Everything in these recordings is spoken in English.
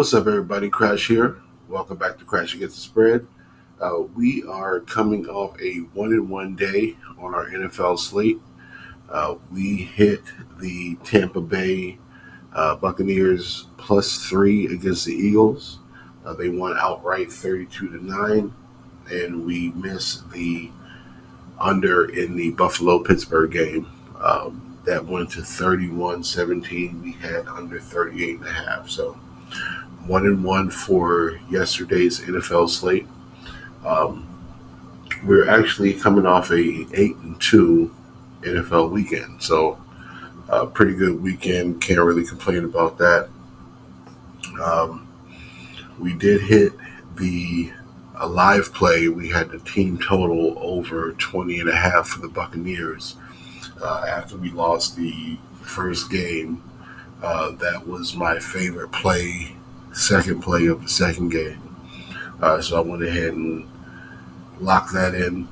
What's up, everybody? Crash here. Welcome back to Crash Against the Spread. We are coming off a 1-1 day on our NFL slate. We hit the Tampa Bay Buccaneers +3 against the Eagles. They won outright 32-9, and we missed the under in the Buffalo Pittsburgh game. That went to 31-17. We had under 38.5. So 1-1 for yesterday's NFL slate. Um, we're actually coming off a 8-2 NFL weekend, so a pretty good weekend. Can't really complain about that. Um, we did hit the a live play. We had the team total over 20.5 for the Buccaneers after we lost the first game. That was my favorite play, second play of the second game. So I went ahead and locked that in.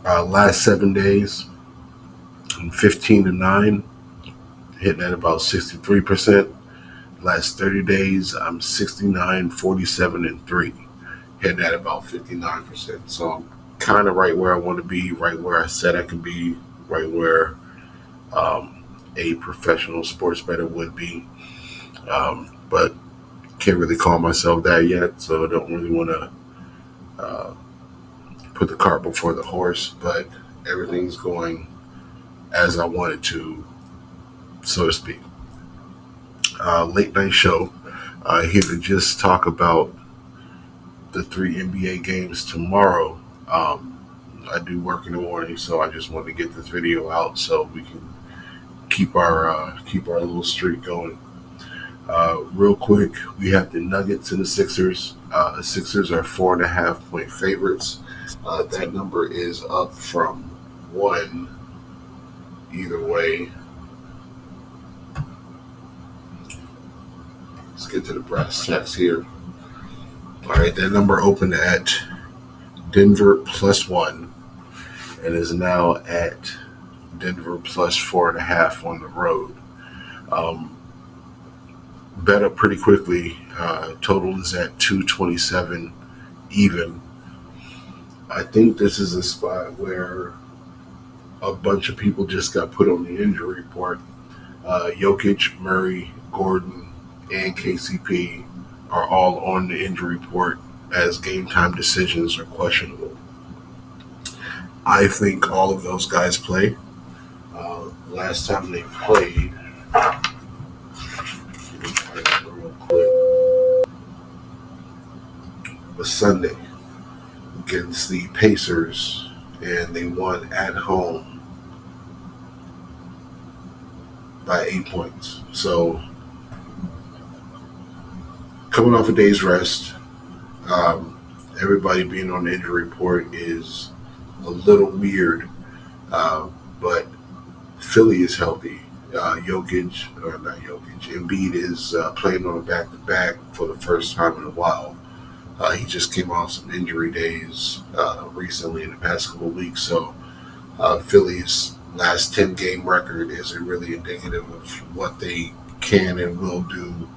Last 7 days, I'm 15-9, hitting at about 63%. Last 30 days, I'm 69, 47, and 3, hitting at about 59%. So I'm kind of right where I want to be, right where I said I could be, right where a professional sports bettor would be. But can't really call myself that yet, so I don't really want to put the cart before the horse. But everything's going as I wanted to, so to speak. Late night show. Here to just talk about the 3 NBA games tomorrow. I do work in the morning, so I just want to get this video out so we can keep our little streak going. Real quick, we have the Nuggets and the Sixers. The Sixers are 4.5-point favorites. That number is up from 1 either way. Let's get to the brass tacks here. All right, that number opened at Denver +1 and is now at Denver +4.5 on the road. Bet up pretty quickly. Total is at 227 even. I think this is a spot where a bunch of people just got put on the injury report. Jokic, Murray, Gordon, and KCP are all on the injury report as game time decisions are questionable. I think all of those guys play. Last time they played, real quick, was Sunday against the Pacers, and they won at home by 8 points. So, coming off a day's rest, everybody being on the injury report is a little weird, but Philly is healthy. Embiid is playing on a back-to-back for the first time in a while. He just came off some injury days recently in the past couple of weeks, so Philly's last 10-game record isn't really indicative of what they can and will do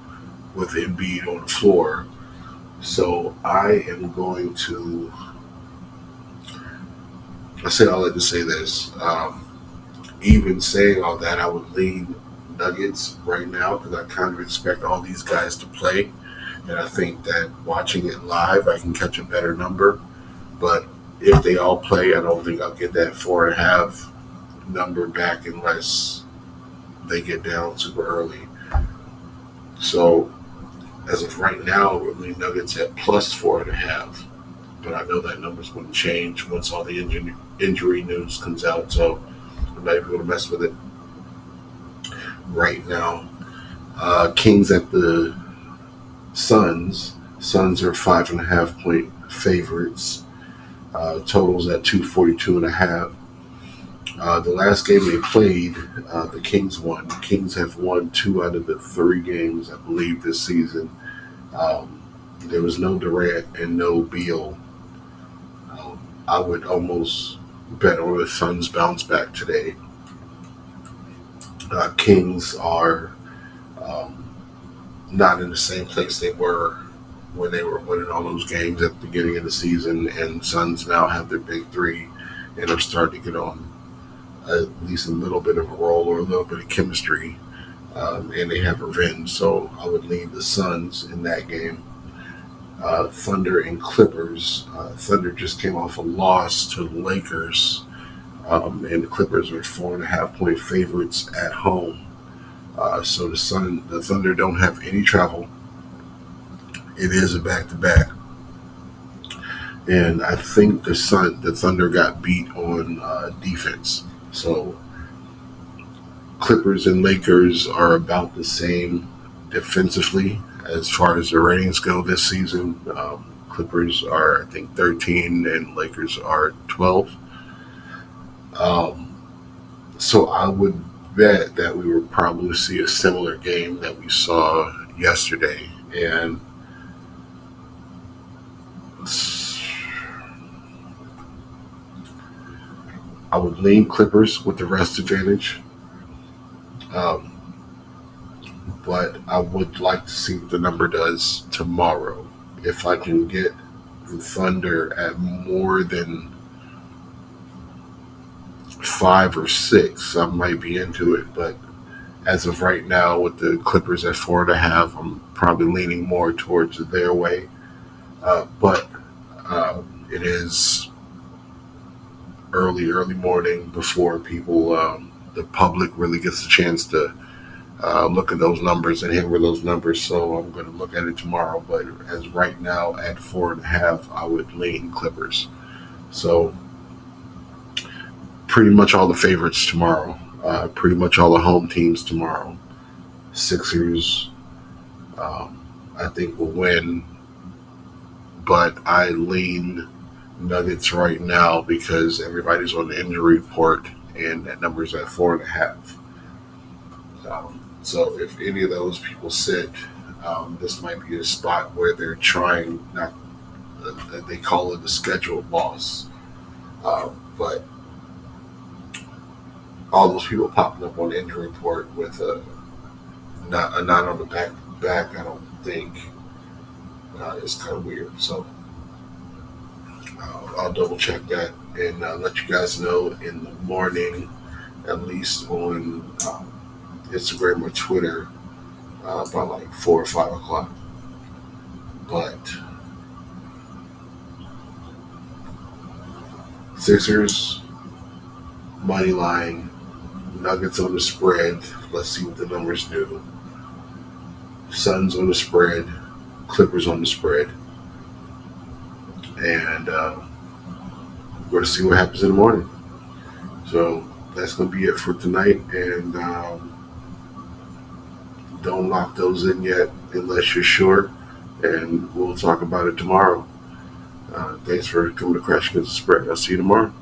with Embiid on the floor. So I am going to. I said I'll let to say this. Even saying all that, I would lean Nuggets right now because I kind of expect all these guys to play. And I think that watching it live, I can catch a better number. But if they all play, I don't think I'll get that 4.5 number back unless they get down super early. So as of right now, I mean, Nuggets at +4.5. But I know that number's going to change once all the injury news comes out. So I'm not even going to mess with it right now. Kings at the Suns. Suns are 5.5-point favorites. Totals at 242.5. The last game they played, the Kings won. The Kings have won 2 out of the 3 games, I believe, this season. There was no Durant and no Beal. I would almost bet on the Suns bounce back today. Kings are not in the same place they were when they were winning all those games at the beginning of the season. And Suns now have their big three and are starting to get on at least a little bit of a roll or a little bit of chemistry. And they have revenge. So I would lean the Suns in that game. Thunder and Clippers. Thunder just came off a loss to the Lakers, and the Clippers are 4.5 point favorites at home. So the Thunder don't have any travel. It is a back to back, and I think the Thunder got beat on defense. So Clippers and Lakers are about the same defensively as far as the ratings go this season. Clippers are, I think, 13 and Lakers are 12. Um, so I would bet that we will probably see a similar game that we saw yesterday. And I would lean Clippers with the rest advantage. Um, but I would like to see what the number does tomorrow. If I can get the Thunder at more than 5 or 6, I might be into it. But as of right now, with the Clippers at 4.5, I'm probably leaning more towards their way. But it is early morning before the public really gets a chance to look at those numbers and hear those numbers. So I'm going to look at it tomorrow. But as right now at 4.5, I would lean Clippers. So pretty much all the favorites tomorrow. Pretty much all the home teams tomorrow. Sixers, I think will win, but I lean Nuggets right now because everybody's on the injury report, and that number is at 4.5. So if any of those people sit, this might be a spot where they're trying not. They call it a scheduled loss, but all those people popping up on the injury report with a not on the back, I don't think is kind of weird. So I'll double check that and let you guys know in the morning, at least on Instagram or Twitter, by like 4 or 5 o'clock. But Sixers money line, Nuggets on the spread. Let's see what the numbers do. Suns on the spread, Clippers on the spread, and we're going to see what happens in the morning. So that's going to be it for tonight, and don't lock those in yet unless you're sure, and we'll talk about it tomorrow. Thanks for coming to Crash Against the Spread. I'll see you tomorrow.